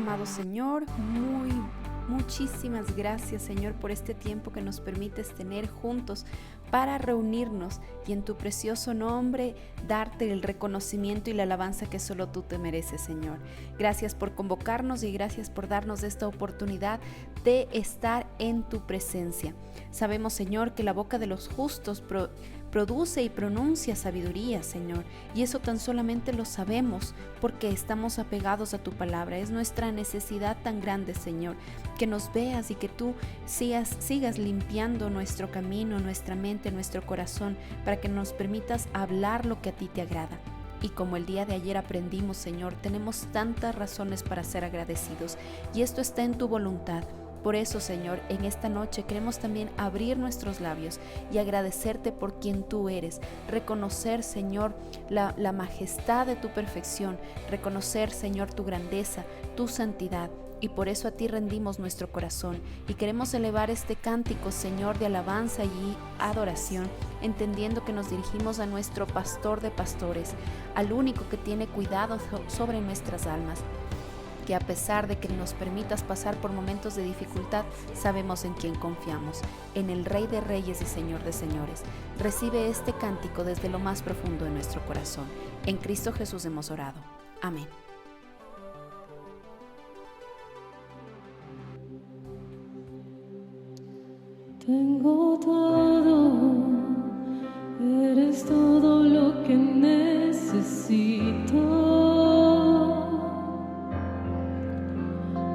amado Señor, muchísimas gracias, Señor, por este tiempo que nos permites tener juntos para reunirnos y en tu precioso nombre darte el reconocimiento y la alabanza que solo tú te mereces, Señor. Gracias por convocarnos y gracias por darnos esta oportunidad de estar en tu presencia. Sabemos, Señor, que la boca de los justos produce y pronuncia sabiduría, Señor, y eso tan solamente lo sabemos porque estamos apegados a tu palabra. Es nuestra necesidad tan grande, Señor, que nos veas y que tú sigas limpiando nuestro camino, nuestra mente, nuestro corazón, para que nos permitas hablar lo que a ti te agrada. Y como el día de ayer aprendimos, Señor, tenemos tantas razones para ser agradecidos, y esto está en tu voluntad. Por eso, Señor, en esta noche queremos también abrir nuestros labios y agradecerte por quien tú eres, reconocer, Señor, la majestad de tu perfección, reconocer, Señor, tu grandeza, tu santidad. Y por eso a ti rendimos nuestro corazón y queremos elevar este cántico, Señor, de alabanza y adoración, entendiendo que nos dirigimos a nuestro pastor de pastores, al único que tiene cuidado sobre nuestras almas. Que a pesar de que nos permitas pasar por momentos de dificultad, sabemos en quién confiamos, en el Rey de Reyes y Señor de Señores. Recibe este cántico desde lo más profundo de nuestro corazón. En Cristo Jesús hemos orado. Amén. Tengo todo, eres todo lo que necesito.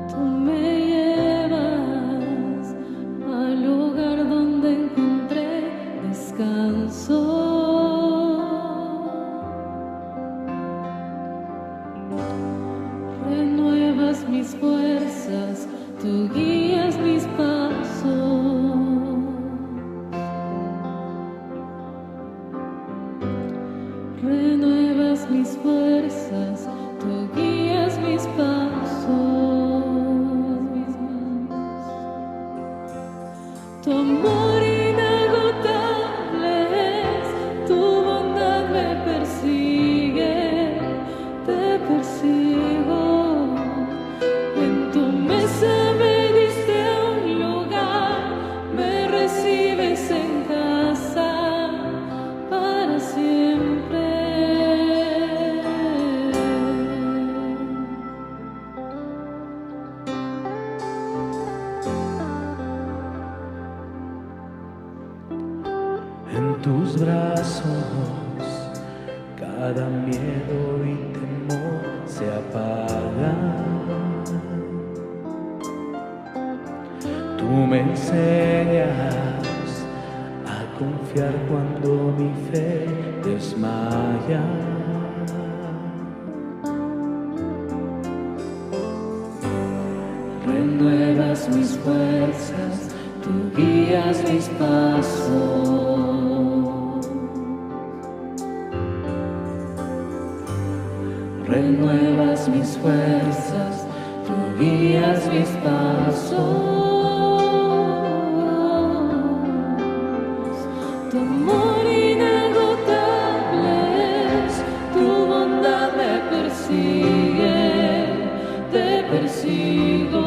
Tú me llevas al lugar donde encontré descanso. Renuevas mis fuerzas, tú guías mis pasos. Renuevas mis fuerzas, tú guías mis pasos, mis manos. Tu amor inagotable es, tu bondad me persigue, te persigo. En tu mesa me diste un lugar, me recibes en casa para siempre. En tus brazos cada miedo y temor se apaga. Tú me enseñas a confiar cuando mi fe desmaya. Renuevas mis fuerzas, tú guías mis pasos. Renuevas mis fuerzas, tú guías mis pasos. Tu amor inagotable es, tu bondad me persigue, te persigo.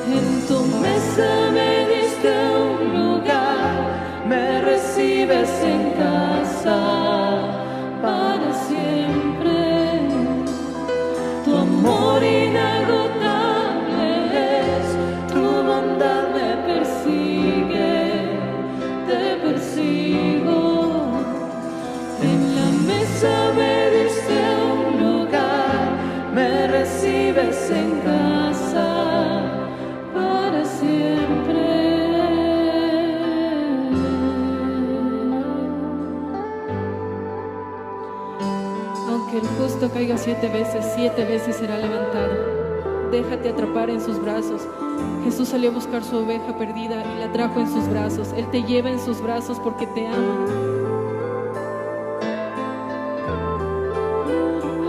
En tu mesa me diste un lugar, me recibes en casa para siempre. Tu amor inagotable es, tu bondad me persigue, te persigo. En la mesa me diste un lugar, me recibes en casa para siempre. Aunque el justo caiga 7 veces será levantado. Déjate atrapar en sus brazos. Jesús salió a buscar su oveja perdida y la trajo en sus brazos. Él te lleva en sus brazos porque te ama.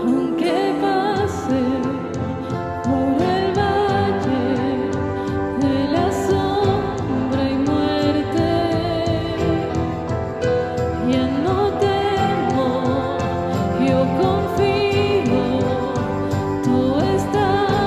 Aunque pase por el valle de la sombra y muerte, ya no temo, yo confío, tú estás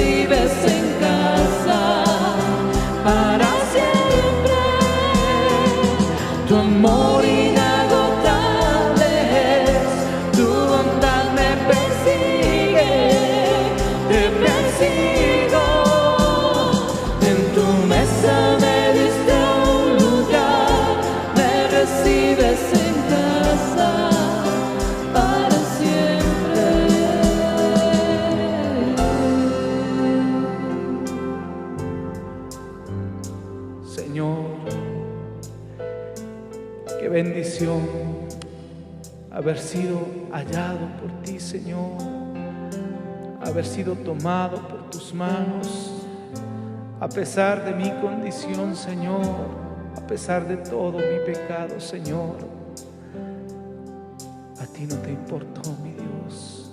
recibes en casa para siempre. Tu amor inagotable es, tu bondad me persigue, te persigo. En tu mesa me diste un lugar, me recibes en casa para siempre. Señor, qué bendición haber sido hallado por ti, Señor, haber sido tomado por tus manos, a pesar de mi condición, Señor, a pesar de todo mi pecado, Señor. A ti no te importó, mi Dios,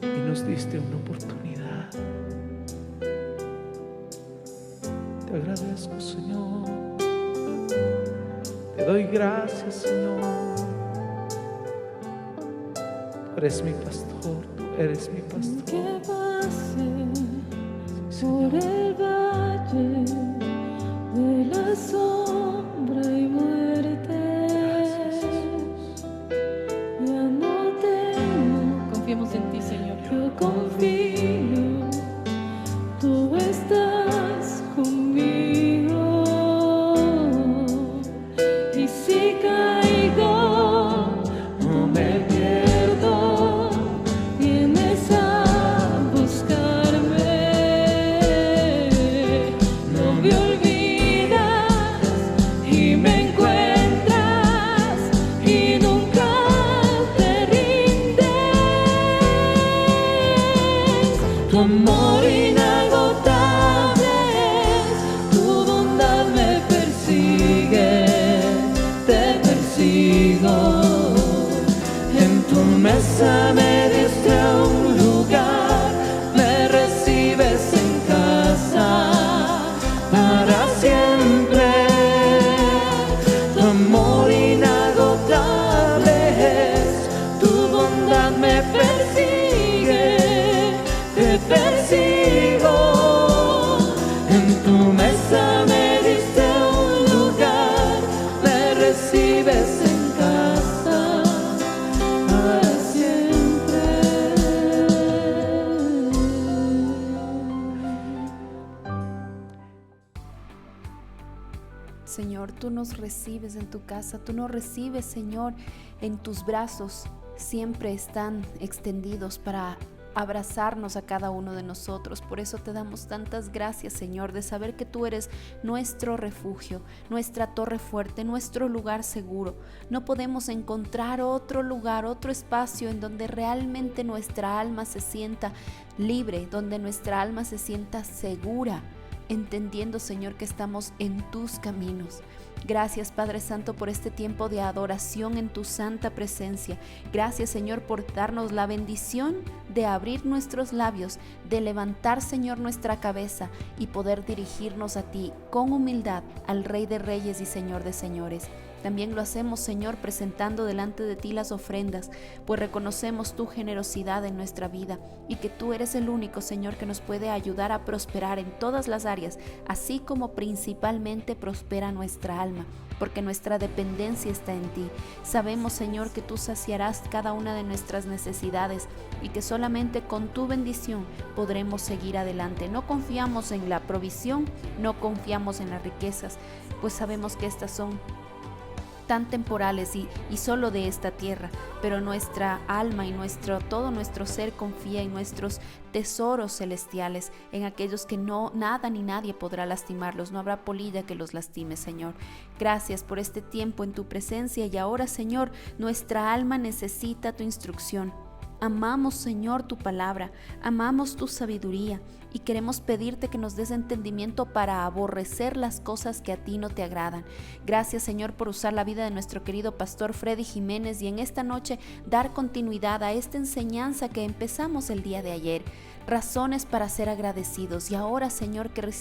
y nos diste una oportunidad. Te agradezco, Señor. Te doy gracias, Señor. Tú eres mi pastor, tú eres mi pastor. Que pase Sí, por Señor. el valle de la sombra y muerte. Gracias, Jesús. Ya no temo. Confiemos en ti, Señor. Yo confío, tú estás conmigo. Y si caigo, no me pierdo. Vienes a buscarme. No me olvidas y me encuentras y nunca te rindes. Tu amor inagotable es, tu bondad me persigue, te persigo. En tu mesa me diste un lugar, me recibes en casa para siempre. Tu amor inagotable es, tu bondad me persigue, te persigo. En tu mesa me diste un lugar, me recibes en casa para siempre. Señor, tú nos recibes en tu casa, tú nos recibes, Señor, en tus brazos. Siempre están extendidos para abrazarnos a cada uno de nosotros. Por eso te damos tantas gracias, Señor, de saber que tú eres nuestro refugio, nuestra torre fuerte, nuestro lugar seguro. No podemos encontrar otro lugar, otro espacio en donde realmente nuestra alma se sienta libre, donde nuestra alma se sienta segura, entendiendo, Señor, que estamos en tus caminos. Gracias, Padre Santo, por este tiempo de adoración en tu santa presencia. Gracias, Señor, por darnos la bendición de abrir nuestros labios, de levantar, Señor, nuestra cabeza y poder dirigirnos a ti con humildad, al Rey de Reyes y Señor de Señores. También lo hacemos, Señor, presentando delante de ti las ofrendas, pues reconocemos tu generosidad en nuestra vida y que tú eres el único, Señor, que nos puede ayudar a prosperar en todas las áreas, así como principalmente prospera nuestra alma, porque nuestra dependencia está en ti. Sabemos, Señor, que tú saciarás cada una de nuestras necesidades y que solamente con tu bendición podremos seguir adelante. No confiamos en la provisión, no confiamos en las riquezas, pues sabemos que estas son tan temporales y solo de esta tierra, pero nuestra alma y todo nuestro ser confía en nuestros tesoros celestiales, en aquellos que nada ni nadie podrá lastimarlos, no habrá polilla que los lastime, Señor. Gracias por este tiempo en tu presencia y ahora, Señor, nuestra alma necesita tu instrucción. Amamos, Señor, tu palabra, amamos tu sabiduría y queremos pedirte que nos des entendimiento para aborrecer las cosas que a ti no te agradan. Gracias, Señor, por usar la vida de nuestro querido pastor Freddy Jiménez y en esta noche dar continuidad a esta enseñanza que empezamos el día de ayer. Razones para ser agradecidos. Y ahora, Señor, que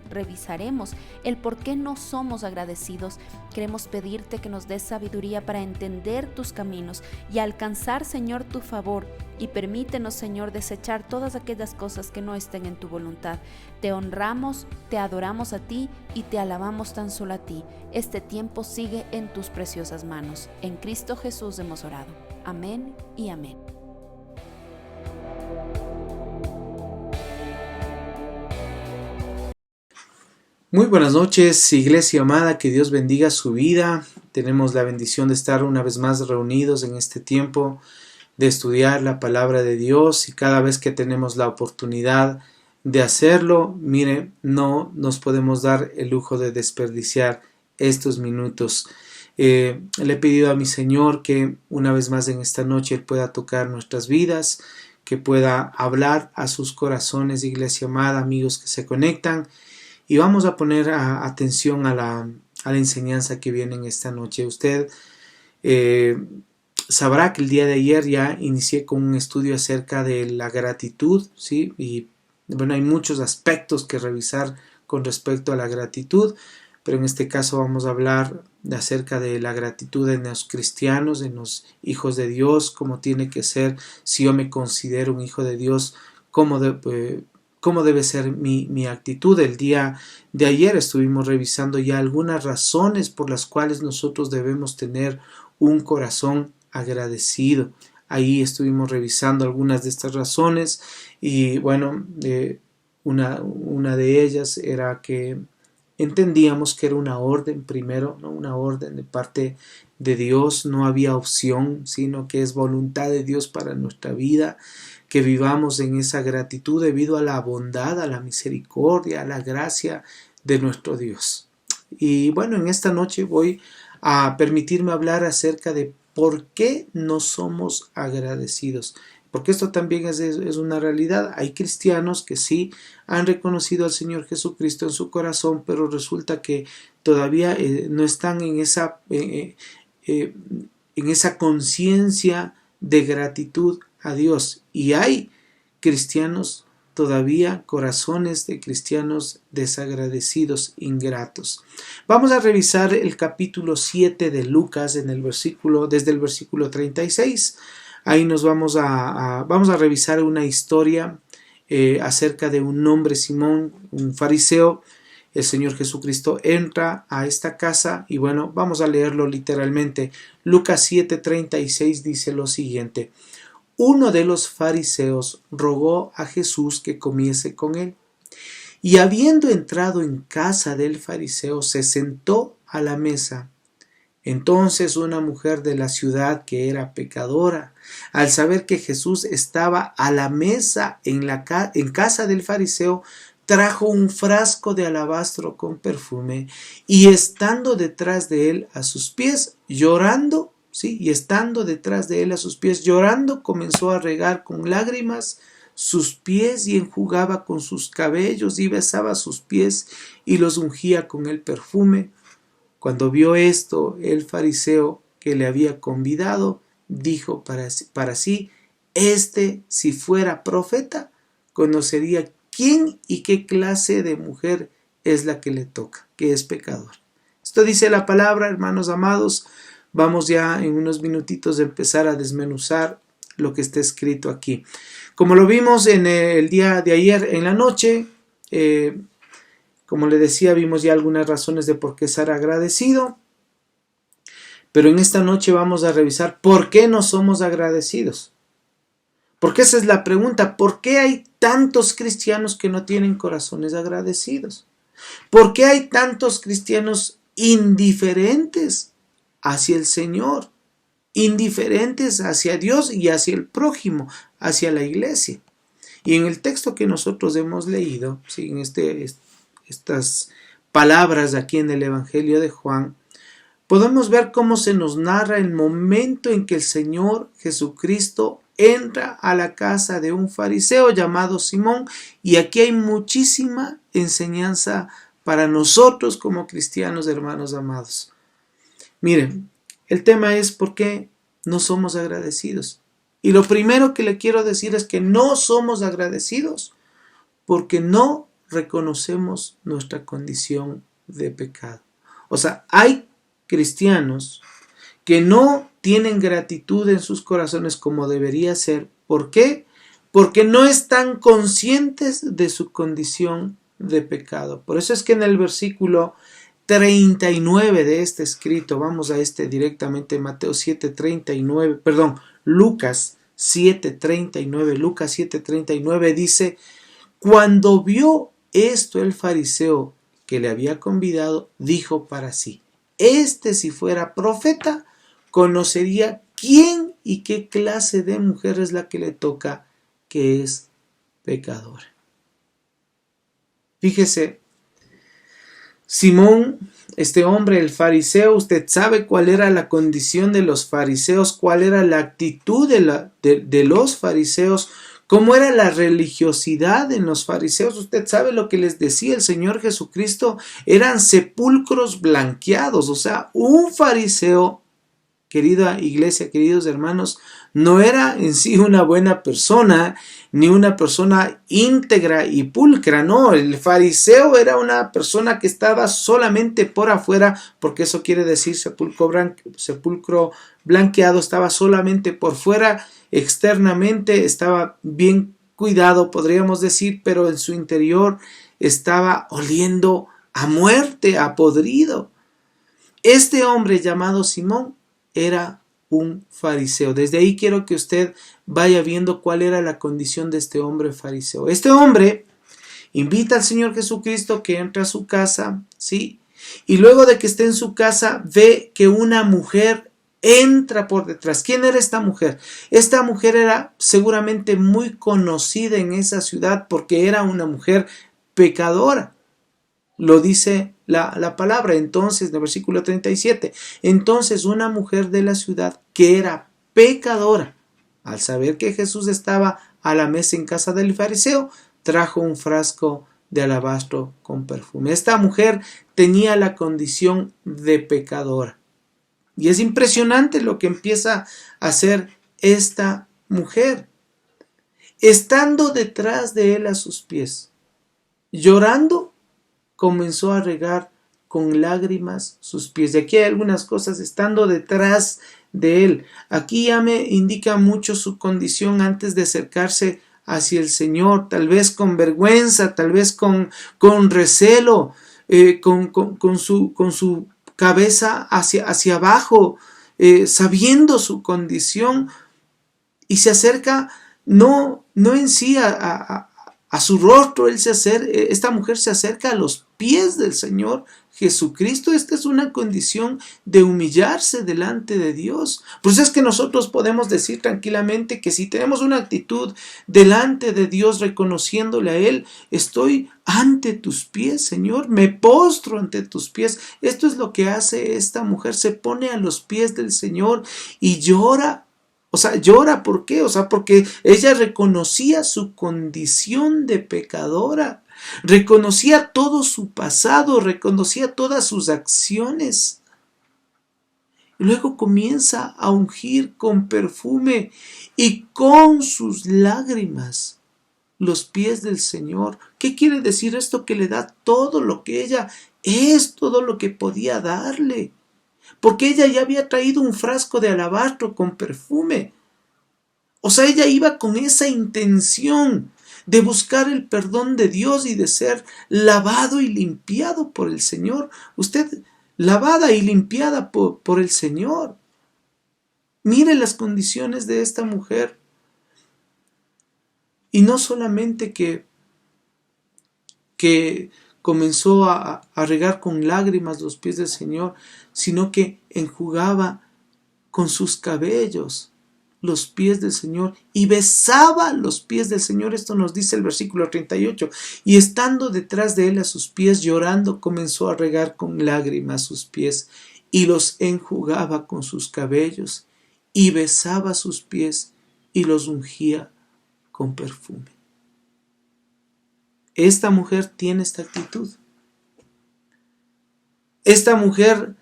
revisaremos el por qué no somos agradecidos. Queremos pedirte que nos des sabiduría para entender tus caminos y alcanzar, Señor, tu favor y permítenos, Señor, desechar todas aquellas cosas que no estén en tu voluntad. Te honramos, te adoramos a ti y te alabamos tan solo a ti. Este tiempo sigue en tus preciosas manos. En Cristo Jesús hemos orado. Amén y amén. Muy buenas noches, iglesia amada, que Dios bendiga su vida. Tenemos la bendición de estar una vez más reunidos en este tiempo de estudiar la palabra de Dios, y cada vez que tenemos la oportunidad de hacerlo, mire, no nos podemos dar el lujo de desperdiciar estos minutos. Le he pedido a mi Señor que una vez más en esta noche Él pueda tocar nuestras vidas, que pueda hablar a sus corazones, iglesia amada, amigos que se conectan. Y vamos a poner atención a la enseñanza que viene en esta noche. Usted sabrá que el día de ayer ya inicié con un estudio acerca de la gratitud, ¿sí? Y bueno, hay muchos aspectos que revisar con respecto a la gratitud, pero en este caso vamos a hablar acerca de la gratitud en los cristianos, en los hijos de Dios, cómo tiene que ser, si yo me considero un hijo de Dios, cómo debe ser mi actitud. El día de ayer estuvimos revisando ya algunas razones por las cuales nosotros debemos tener un corazón agradecido. Ahí estuvimos revisando algunas de estas razones y bueno, una de ellas era que entendíamos que era una orden primero, ¿no? Una orden de parte de Dios, no había opción, sino que es voluntad de Dios para nuestra vida, que vivamos en esa gratitud debido a la bondad, a la misericordia, a la gracia de nuestro Dios. Y bueno, en esta noche voy a permitirme hablar acerca de por qué no somos agradecidos. Porque esto también es una realidad. Hay cristianos que sí han reconocido al Señor Jesucristo en su corazón, pero resulta que todavía no están en esa conciencia de gratitud a Dios. Y hay cristianos todavía, corazones de cristianos desagradecidos, ingratos. Vamos a revisar el capítulo 7 de Lucas desde el versículo 36. Ahí nos vamos a revisar una historia acerca de un hombre, Simón, un fariseo. El Señor Jesucristo entra a esta casa y bueno, vamos a leerlo literalmente. Lucas 7:36 dice lo siguiente: uno de los fariseos rogó a Jesús que comiese con él, y habiendo entrado en casa del fariseo, se sentó a la mesa. Entonces una mujer de la ciudad, que era pecadora, al saber que Jesús estaba a la mesa en casa del fariseo, trajo un frasco de alabastro con perfume, y estando detrás de él a sus pies, llorando, comenzó a regar con lágrimas sus pies y enjugaba con sus cabellos y besaba sus pies y los ungía con el perfume. Cuando vio esto, el fariseo que le había convidado dijo para sí: si fuera profeta, conocería quién y qué clase de mujer es la que le toca, que es pecador. Esto dice la palabra, hermanos amados. Vamos ya en unos minutitos de empezar a desmenuzar lo que está escrito aquí. Como lo vimos en el día de ayer en la noche, como le decía, vimos ya algunas razones de por qué ser agradecido. Pero en esta noche vamos a revisar por qué no somos agradecidos. Porque esa es la pregunta. ¿Por qué hay tantos cristianos que no tienen corazones agradecidos? ¿Por qué hay tantos cristianos indiferentes hacia el Señor? Indiferentes hacia Dios y hacia el prójimo, hacia la iglesia. Y en el texto que nosotros hemos leído, ¿sí? En estas palabras aquí en el Evangelio de Juan, podemos ver cómo se nos narra el momento en que el Señor Jesucristo entra a la casa de un fariseo llamado Simón, y aquí hay muchísima enseñanza para nosotros como cristianos, hermanos amados. Miren, el tema es por qué no somos agradecidos. Y lo primero que le quiero decir es que no somos agradecidos porque no reconocemos nuestra condición de pecado. O sea, hay cristianos que no tienen gratitud en sus corazones como debería ser. ¿Por qué? Porque no están conscientes de su condición de pecado. Por eso es que en el versículo 39 de este escrito, vamos a este directamente, Mateo 7:39, perdón, Lucas 7:39 dice: cuando vio esto el fariseo que le había convidado, dijo para sí: si fuera profeta, conocería quién y qué clase de mujer es la que le toca, que es pecadora. Fíjese, Simón, este hombre, el fariseo, usted sabe cuál era la condición de los fariseos, cuál era la actitud de los fariseos, cómo era la religiosidad en los fariseos. Usted sabe lo que les decía el Señor Jesucristo, eran sepulcros blanqueados. O sea, un fariseo, querida iglesia, queridos hermanos, no era en sí una buena persona, ni una persona íntegra y pulcra. No, el fariseo era una persona que estaba solamente por afuera, porque eso quiere decir sepulcro blanqueado, estaba solamente por fuera, externamente estaba bien cuidado, podríamos decir, pero en su interior estaba oliendo a muerte, a podrido. Este hombre llamado Simón era un fariseo. Desde ahí quiero que usted vaya viendo cuál era la condición de este hombre fariseo. Este hombre invita al Señor Jesucristo que entre a su casa, ¿sí? Y luego de que esté en su casa, ve que una mujer entra por detrás. ¿Quién era esta mujer? Esta mujer era seguramente muy conocida en esa ciudad porque era una mujer pecadora. Lo dice la palabra. Entonces, en el versículo 37, entonces una mujer de la ciudad que era pecadora, al saber que Jesús estaba a la mesa en casa del fariseo, trajo un frasco de alabastro con perfume. Esta mujer tenía la condición de pecadora. Y es impresionante lo que empieza a hacer esta mujer. Estando detrás de él a sus pies, llorando, comenzó a regar con lágrimas sus pies. Y aquí hay algunas cosas, estando detrás de él. Aquí ya me indica mucho su condición antes de acercarse hacia el Señor, tal vez con vergüenza, tal vez con recelo, con su cabeza hacia abajo, sabiendo su condición, y se acerca no en sí a su rostro. Esta mujer se acerca a los pies del Señor Jesucristo. Esta es una condición de humillarse delante de Dios. Por eso es que nosotros podemos decir tranquilamente que si tenemos una actitud delante de Dios, reconociéndole a Él: estoy ante tus pies, Señor, me postro ante tus pies. Esto es lo que hace esta mujer, se pone a los pies del Señor y llora. O sea, llora, ¿por qué? O sea, porque ella reconocía su condición de pecadora, reconocía todo su pasado, reconocía todas sus acciones. Y luego comienza a ungir con perfume y con sus lágrimas los pies del Señor. ¿Qué quiere decir esto? Que le da todo lo que ella es, todo lo que podía darle. Porque ella ya había traído un frasco de alabastro con perfume. O sea, ella iba con esa intención de buscar el perdón de Dios y de ser lavado y limpiado por el Señor. Usted, lavada y limpiada por el Señor. Mire las condiciones de esta mujer. Y no solamente que comenzó a regar con lágrimas los pies del Señor, sino que enjugaba con sus cabellos los pies del Señor y besaba los pies del Señor. Esto nos dice el versículo 38. Y estando detrás de él a sus pies, llorando, comenzó a regar con lágrimas sus pies y los enjugaba con sus cabellos y besaba sus pies y los ungía con perfume. Esta mujer tiene esta actitud. Esta mujer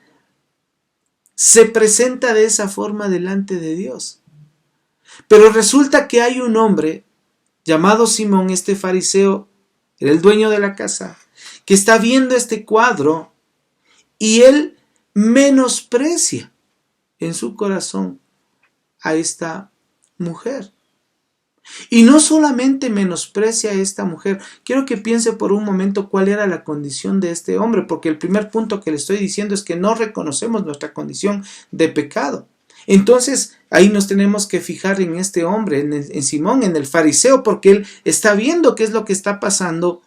se presenta de esa forma delante de Dios. Pero resulta que hay un hombre llamado Simón, este fariseo, era el dueño de la casa, que está viendo este cuadro y él menosprecia en su corazón a esta mujer. Y no solamente menosprecia a esta mujer, quiero que piense por un momento cuál era la condición de este hombre, porque el primer punto que le estoy diciendo es que no reconocemos nuestra condición de pecado. Entonces ahí nos tenemos que fijar en este hombre, en Simón, en el fariseo, porque él está viendo qué es lo que está pasando,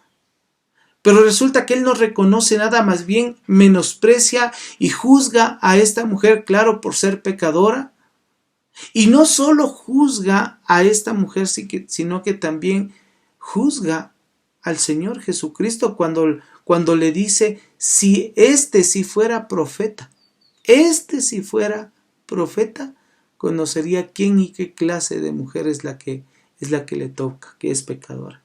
pero resulta que él no reconoce nada, más bien menosprecia y juzga a esta mujer, claro, por ser pecadora. Y no solo juzga a esta mujer, sino que también juzga al Señor Jesucristo cuando le dice, si fuera profeta, si fuera profeta, conocería quién y qué clase de mujer es la que le toca, que es pecadora.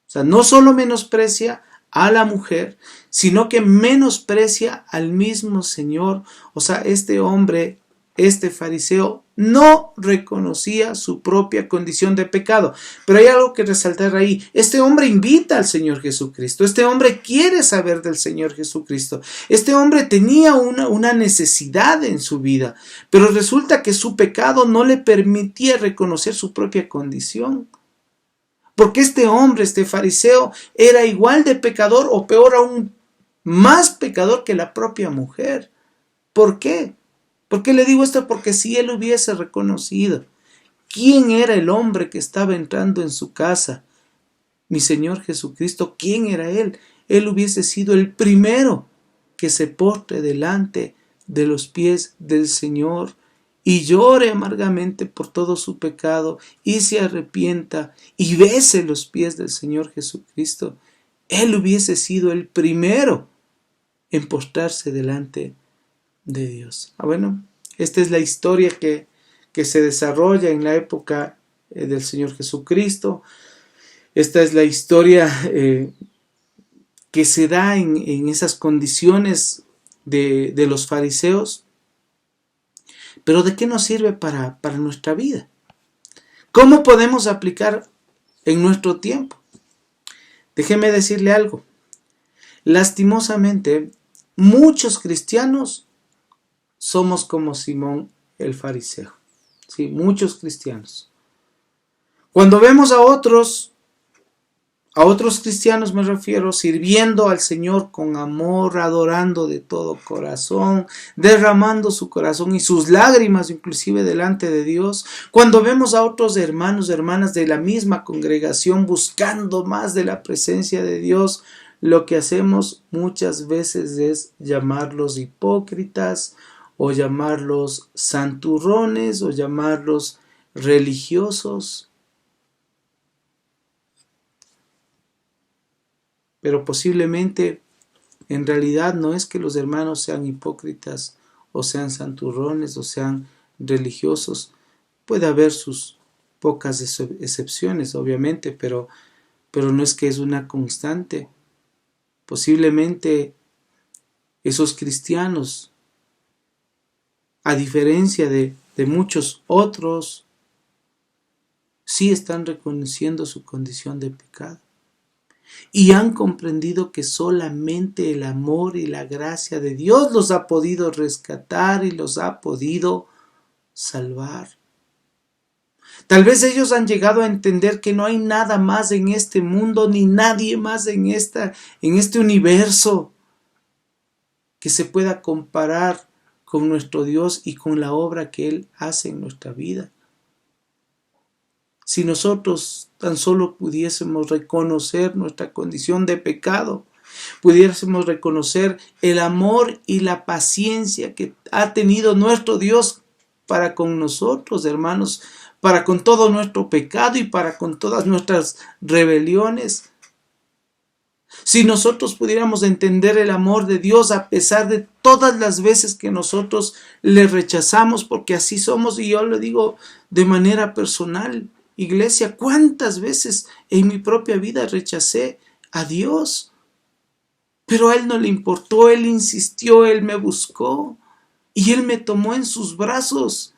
O sea, no solo menosprecia a la mujer, sino que menosprecia al mismo Señor. O sea, este hombre, este fariseo, no reconocía su propia condición de pecado. Pero hay algo que resaltar ahí. Este hombre invita al Señor Jesucristo. Este hombre quiere saber del Señor Jesucristo. Este hombre tenía una necesidad en su vida. Pero resulta que su pecado no le permitía reconocer su propia condición. Porque este hombre, este fariseo, era igual de pecador o peor aún, más pecador que la propia mujer. ¿Por qué? ¿Por qué le digo esto? Porque si él hubiese reconocido quién era el hombre que estaba entrando en su casa, mi Señor Jesucristo, quién era él hubiese sido el primero que se postre delante de los pies del Señor y llore amargamente por todo su pecado y se arrepienta y bese los pies del Señor Jesucristo. Él hubiese sido el primero en postrarse delante de Dios. Bueno, esta es la historia que se desarrolla en la época del Señor Jesucristo. Esta es la historia que se da en esas condiciones de los fariseos. Pero ¿de qué nos sirve para nuestra vida? ¿Cómo podemos aplicar en nuestro tiempo? Déjeme decirle algo. Lastimosamente, muchos cristianos somos como Simón el fariseo. Sí, muchos cristianos. Cuando vemos a otros cristianos me refiero, sirviendo al Señor con amor, adorando de todo corazón, derramando su corazón y sus lágrimas inclusive delante de Dios. Cuando vemos a otros hermanos, hermanas de la misma congregación buscando más de la presencia de Dios, lo que hacemos muchas veces es llamarlos hipócritas, o llamarlos santurrones, o llamarlos religiosos. Pero posiblemente, en realidad, no es que los hermanos sean hipócritas, o sean santurrones, o sean religiosos. Puede haber sus pocas excepciones, obviamente, pero no es que es una constante. Posiblemente esos cristianos, a diferencia de muchos otros, sí están reconociendo su condición de pecado. Y han comprendido que solamente el amor y la gracia de Dios los ha podido rescatar y los ha podido salvar. Tal vez ellos han llegado a entender que no hay nada más en este mundo, ni nadie más en este universo que se pueda comparar con nuestro Dios y con la obra que Él hace en nuestra vida. Si nosotros tan solo pudiésemos reconocer nuestra condición de pecado, pudiésemos reconocer el amor y la paciencia que ha tenido nuestro Dios para con nosotros, hermanos, para con todo nuestro pecado y para con todas nuestras rebeliones. Si nosotros pudiéramos entender el amor de Dios a pesar de todas las veces que nosotros le rechazamos, porque así somos, y yo lo digo de manera personal, iglesia, ¿cuántas veces en mi propia vida rechacé a Dios? Pero a Él no le importó, Él insistió, Él me buscó y Él me tomó en sus brazos.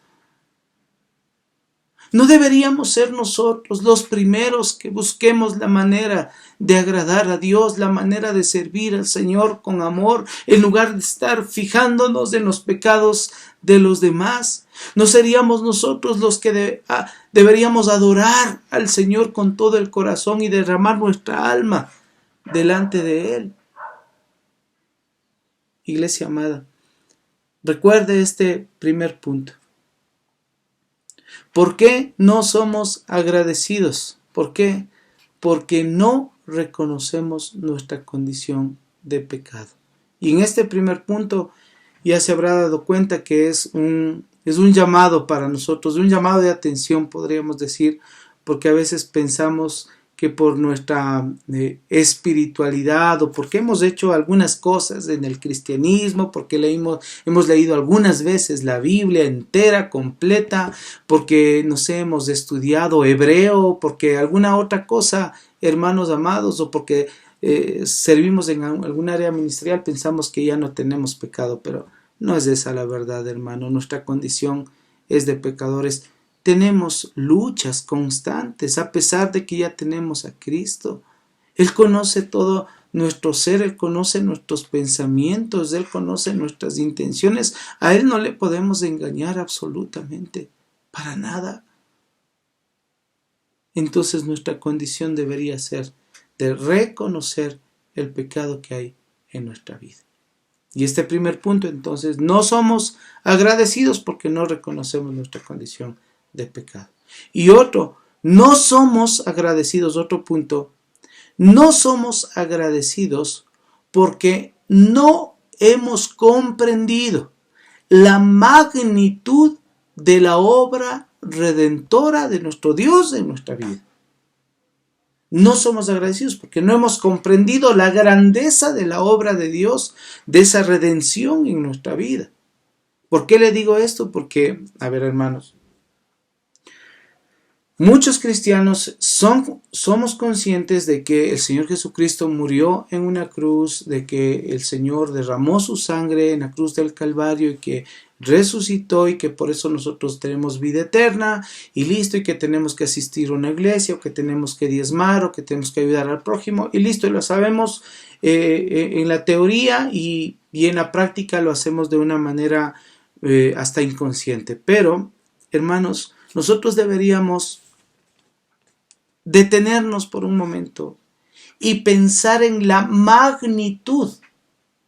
¿No deberíamos ser nosotros los primeros que busquemos la manera de agradar a Dios, la manera de servir al Señor con amor, en lugar de estar fijándonos en los pecados de los demás? ¿No seríamos nosotros los que deberíamos adorar al Señor con todo el corazón y derramar nuestra alma delante de Él? Iglesia amada, recuerde este primer punto. ¿Por qué no somos agradecidos? ¿Por qué? Porque no reconocemos nuestra condición de pecado. Y en este primer punto ya se habrá dado cuenta que es un llamado para nosotros, un llamado de atención, podríamos decir, porque a veces pensamos que por nuestra espiritualidad o porque hemos hecho algunas cosas en el cristianismo, porque hemos leído algunas veces la Biblia entera, completa, porque hemos estudiado hebreo, porque alguna otra cosa, hermanos amados, o porque servimos en algún área ministerial, pensamos que ya no tenemos pecado, pero no es esa la verdad, hermano. Nuestra condición es de pecadores. Tenemos luchas constantes a pesar de que ya tenemos a Cristo. Él conoce todo nuestro ser, Él conoce nuestros pensamientos, Él conoce nuestras intenciones. A Él no le podemos engañar absolutamente, para nada. Entonces nuestra condición debería ser de reconocer el pecado que hay en nuestra vida. Y este primer punto, entonces, no somos agradecidos porque no reconocemos nuestra condición de pecado. Y otro, no somos agradecidos, otro punto, no somos agradecidos porque no hemos comprendido la magnitud de la obra redentora de nuestro Dios en nuestra vida. No somos agradecidos porque no hemos comprendido la grandeza de la obra de Dios, de esa redención en nuestra vida. ¿Por qué le digo esto? Porque, a ver, hermanos, muchos cristianos somos conscientes de que el Señor Jesucristo murió en una cruz, de que el Señor derramó su sangre en la cruz del Calvario y que resucitó y que por eso nosotros tenemos vida eterna y listo, y que tenemos que asistir a una iglesia o que tenemos que diezmar o que tenemos que ayudar al prójimo y listo, y lo sabemos en la teoría y en la práctica lo hacemos de una manera hasta inconsciente. Pero, hermanos, nosotros deberíamos detenernos por un momento y pensar en la magnitud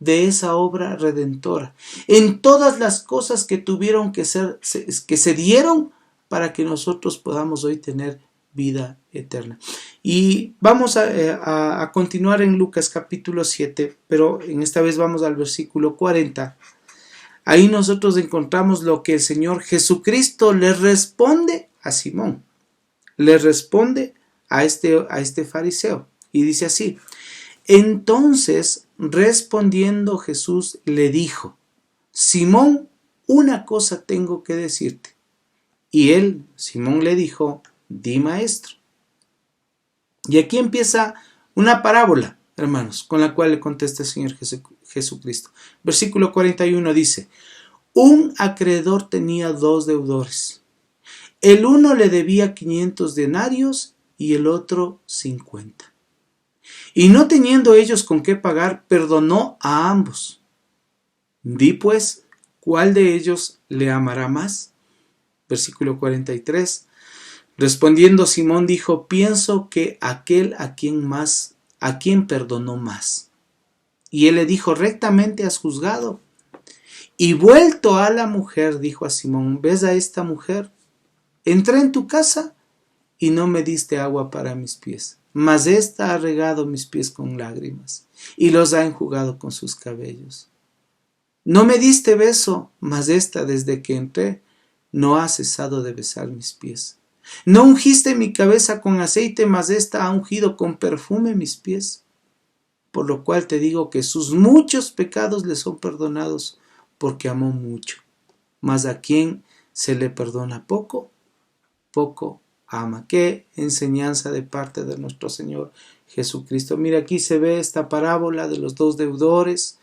de esa obra redentora, en todas las cosas que tuvieron que se dieron para que nosotros podamos hoy tener vida eterna. Y vamos a continuar en Lucas capítulo 7, pero en esta vez vamos al versículo 40. Ahí nosotros encontramos lo que el Señor Jesucristo le responde a Simón, le responde a este fariseo, y dice así: entonces respondiendo Jesús le dijo: Simón, una cosa tengo que decirte. Y él, Simón, le dijo: di, maestro. Y aquí empieza una parábola, hermanos, con la cual le contesta el Señor Jesucristo. Versículo 41 dice: un acreedor tenía 2 deudores. El uno le debía 500 denarios y el otro 50. Y no teniendo ellos con qué pagar, perdonó a ambos. Di pues, ¿cuál de ellos le amará más? Versículo 43. Respondiendo Simón dijo: pienso que aquel a quien perdonó más. Y él le dijo: rectamente has juzgado. Y vuelto a la mujer, dijo a Simón: ¿ves a esta mujer? Entré en tu casa y no me diste agua para mis pies, mas ésta ha regado mis pies con lágrimas y los ha enjugado con sus cabellos. No me diste beso, mas ésta desde que entré no ha cesado de besar mis pies. No ungiste mi cabeza con aceite, mas ésta ha ungido con perfume mis pies. Por lo cual te digo que sus muchos pecados le son perdonados, porque amó mucho. Mas a quien se le perdona poco, poco ama. Qué enseñanza de parte de nuestro Señor Jesucristo. Mira, aquí se ve esta parábola de los 2 deudores,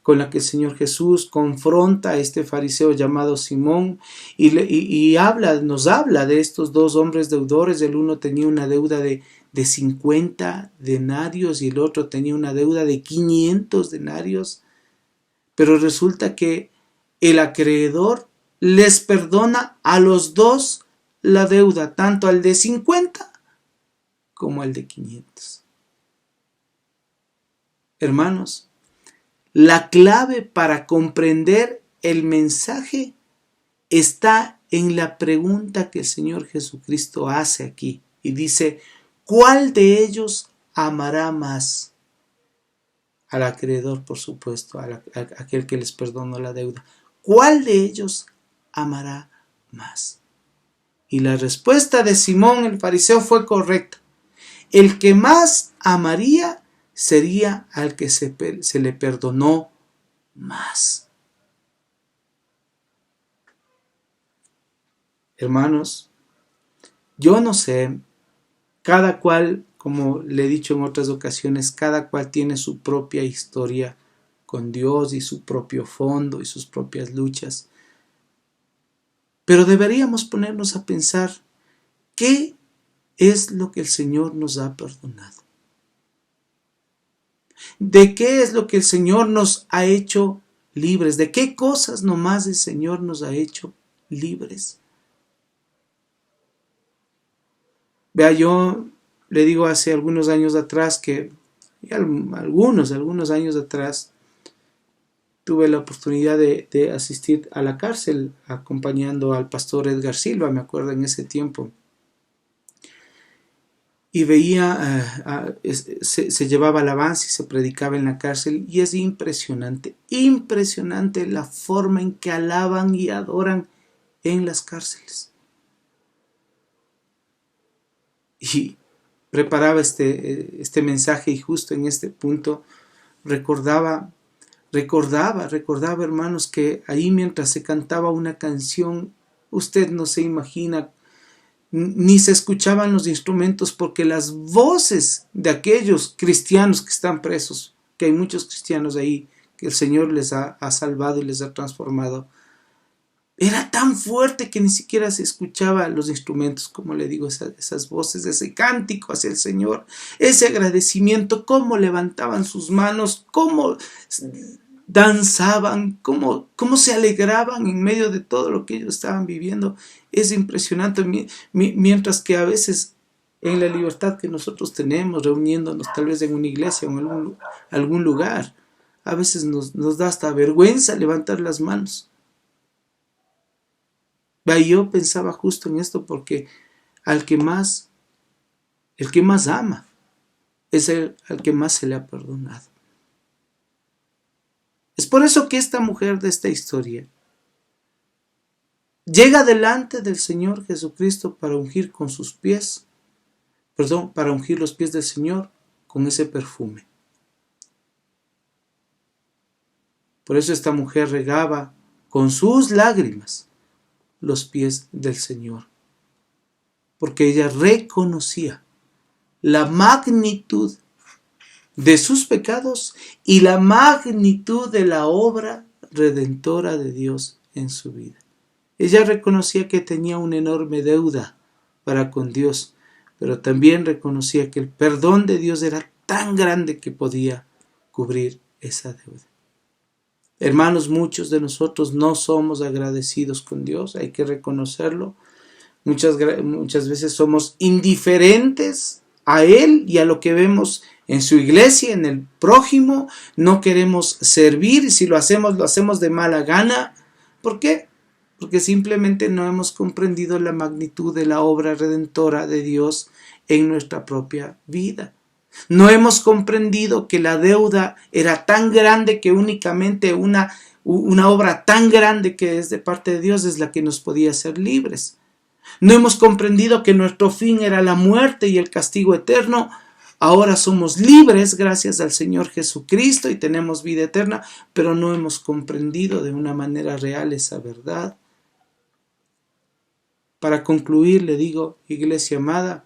con la que el Señor Jesús confronta a este fariseo llamado Simón y nos habla de estos dos hombres deudores. El uno tenía una deuda de 50 denarios y el otro tenía una deuda de 500 denarios. Pero resulta que el acreedor les perdona a los dos la deuda, tanto al de 50 como al de 500. Hermanos, la clave para comprender el mensaje está en la pregunta que el Señor Jesucristo hace aquí. Y dice, ¿cuál de ellos amará más? Al acreedor, por supuesto, a aquel que les perdonó la deuda. ¿Cuál de ellos amará más? Y la respuesta de Simón el fariseo fue correcta. El que más amaría sería al que se le perdonó más. Hermanos, yo no sé, cada cual, como le he dicho en otras ocasiones, cada cual tiene su propia historia con Dios y su propio fondo y sus propias luchas. Pero deberíamos ponernos a pensar, ¿qué es lo que el Señor nos ha perdonado? ¿De qué es lo que el Señor nos ha hecho libres? ¿De qué cosas nomás el Señor nos ha hecho libres? Vea, yo le digo hace algunos años atrás algunos años atrás, tuve la oportunidad de asistir a la cárcel acompañando al pastor Edgar Silva, me acuerdo en ese tiempo. Y veía, se llevaba alabanza y se predicaba en la cárcel, y es impresionante la forma en que alaban y adoran en las cárceles. Y preparaba este mensaje y justo en este punto recordaba, hermanos, que ahí mientras se cantaba una canción, usted no se imagina, ni se escuchaban los instrumentos, porque las voces de aquellos cristianos que están presos, que hay muchos cristianos ahí que el Señor les ha salvado y les ha transformado, era tan fuerte que ni siquiera se escuchaba los instrumentos, como le digo, esas voces, ese cántico hacia el Señor, ese agradecimiento, cómo levantaban sus manos, cómo danzaban, cómo se alegraban en medio de todo lo que ellos estaban viviendo. Es impresionante, mientras que a veces en la libertad que nosotros tenemos, reuniéndonos tal vez en una iglesia o en algún lugar, a veces nos da hasta vergüenza levantar las manos. Y yo pensaba justo en esto, porque el que más ama es al que más se le ha perdonado. Es por eso que esta mujer de esta historia llega delante del Señor Jesucristo para ungir los pies del Señor con ese perfume. Por eso esta mujer regaba con sus lágrimas los pies del Señor, porque ella reconocía la magnitud de sus pecados y la magnitud de la obra redentora de Dios en su vida. Ella reconocía que tenía una enorme deuda para con Dios, pero también reconocía que el perdón de Dios era tan grande que podía cubrir esa deuda. Hermanos, muchos de nosotros no somos agradecidos con Dios, hay que reconocerlo. Muchas veces somos indiferentes a Él y a lo que vemos en su iglesia, en el prójimo. No queremos servir, y si lo hacemos de mala gana. ¿Por qué? Porque simplemente no hemos comprendido la magnitud de la obra redentora de Dios en nuestra propia vida. No hemos comprendido que la deuda era tan grande que únicamente una obra tan grande que es de parte de Dios es la que nos podía hacer libres. No hemos comprendido que nuestro fin era la muerte y el castigo eterno. Ahora somos libres gracias al Señor Jesucristo y tenemos vida eterna, pero no hemos comprendido de una manera real esa verdad. Para concluir, le digo, iglesia amada,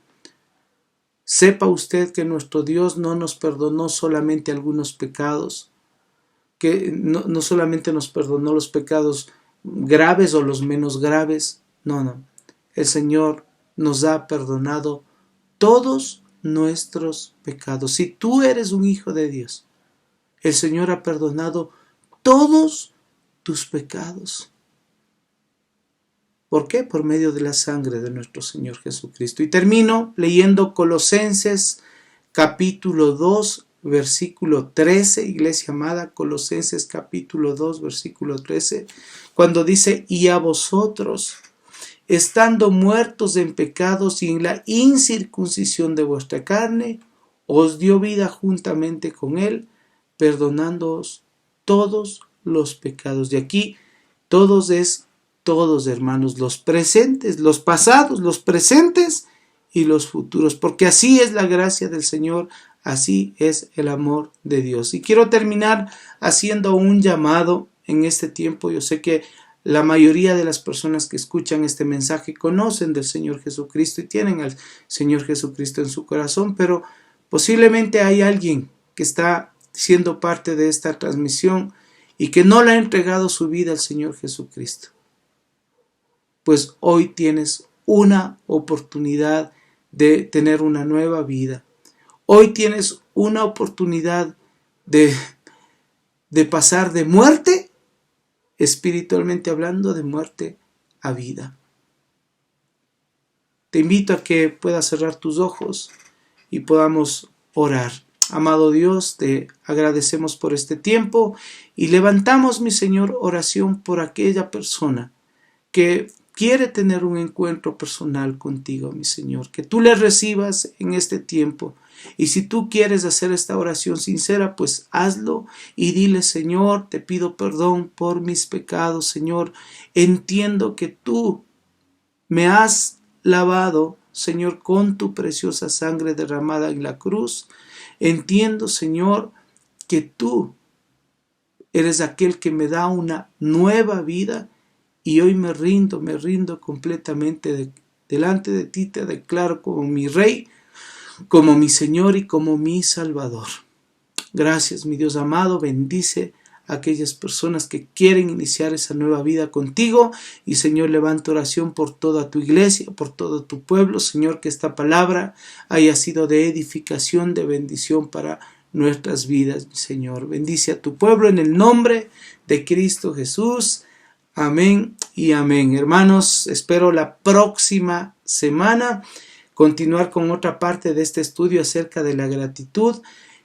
sepa usted que nuestro Dios no nos perdonó solamente algunos pecados, que no solamente nos perdonó los pecados graves o los menos graves, no. El Señor nos ha perdonado todos nuestros pecados. Si tú eres un hijo de Dios, el Señor ha perdonado todos tus pecados. ¿Por qué? Por medio de la sangre de nuestro Señor Jesucristo. Y termino leyendo Colosenses capítulo 2, versículo 13, iglesia amada, Colosenses capítulo 2, versículo 13, cuando dice: y a vosotros, estando muertos en pecados y en la incircuncisión de vuestra carne, os dio vida juntamente con él, perdonándoos todos los pecados. Y aquí todos es todos, hermanos, los presentes, los pasados, los presentes y los futuros, porque así es la gracia del Señor, así es el amor de Dios. Y quiero terminar haciendo un llamado en este tiempo. Yo sé que la mayoría de las personas que escuchan este mensaje conocen del Señor Jesucristo y tienen al Señor Jesucristo en su corazón, pero posiblemente hay alguien que está siendo parte de esta transmisión y que no le ha entregado su vida al Señor Jesucristo. Pues hoy tienes una oportunidad de tener una nueva vida. Hoy tienes una oportunidad de pasar de muerte, espiritualmente hablando, de muerte a vida. Te invito a que puedas cerrar tus ojos y podamos orar. Amado Dios, te agradecemos por este tiempo y levantamos, mi Señor, oración por aquella persona que quiere tener un encuentro personal contigo, mi Señor, que tú le recibas en este tiempo. Y si tú quieres hacer esta oración sincera, pues hazlo y dile: Señor, te pido perdón por mis pecados, Señor. Entiendo que tú me has lavado, Señor, con tu preciosa sangre derramada en la cruz. Entiendo, Señor, que tú eres aquel que me da una nueva vida. Y hoy me rindo completamente delante de ti. Te declaro como mi Rey, como mi Señor y como mi Salvador. Gracias, mi Dios amado. Bendice a aquellas personas que quieren iniciar esa nueva vida contigo. Y Señor, levanto oración por toda tu iglesia, por todo tu pueblo. Señor, que esta palabra haya sido de edificación, de bendición para nuestras vidas, mi Señor. Bendice a tu pueblo en el nombre de Cristo Jesús. Amén y amén. Hermanos, espero la próxima semana continuar con otra parte de este estudio acerca de la gratitud,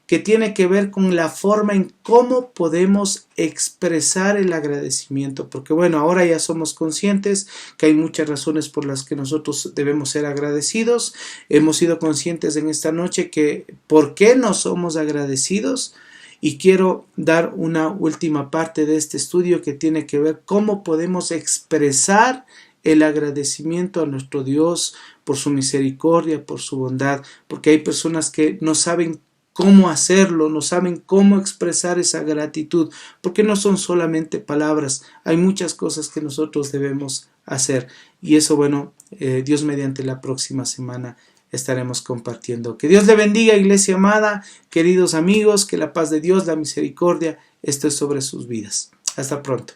que tiene que ver con la forma en cómo podemos expresar el agradecimiento. Porque bueno, ahora ya somos conscientes que hay muchas razones por las que nosotros debemos ser agradecidos. Hemos sido conscientes en esta noche que por qué no somos agradecidos. Y quiero dar una última parte de este estudio que tiene que ver cómo podemos expresar el agradecimiento a nuestro Dios por su misericordia, por su bondad, porque hay personas que no saben cómo hacerlo, no saben cómo expresar esa gratitud, porque no son solamente palabras, hay muchas cosas que nosotros debemos hacer. Y eso, bueno, Dios mediante la próxima semana estaremos compartiendo. Que Dios le bendiga, iglesia amada, queridos amigos, que la paz de Dios, la misericordia esté sobre sus vidas. Hasta pronto.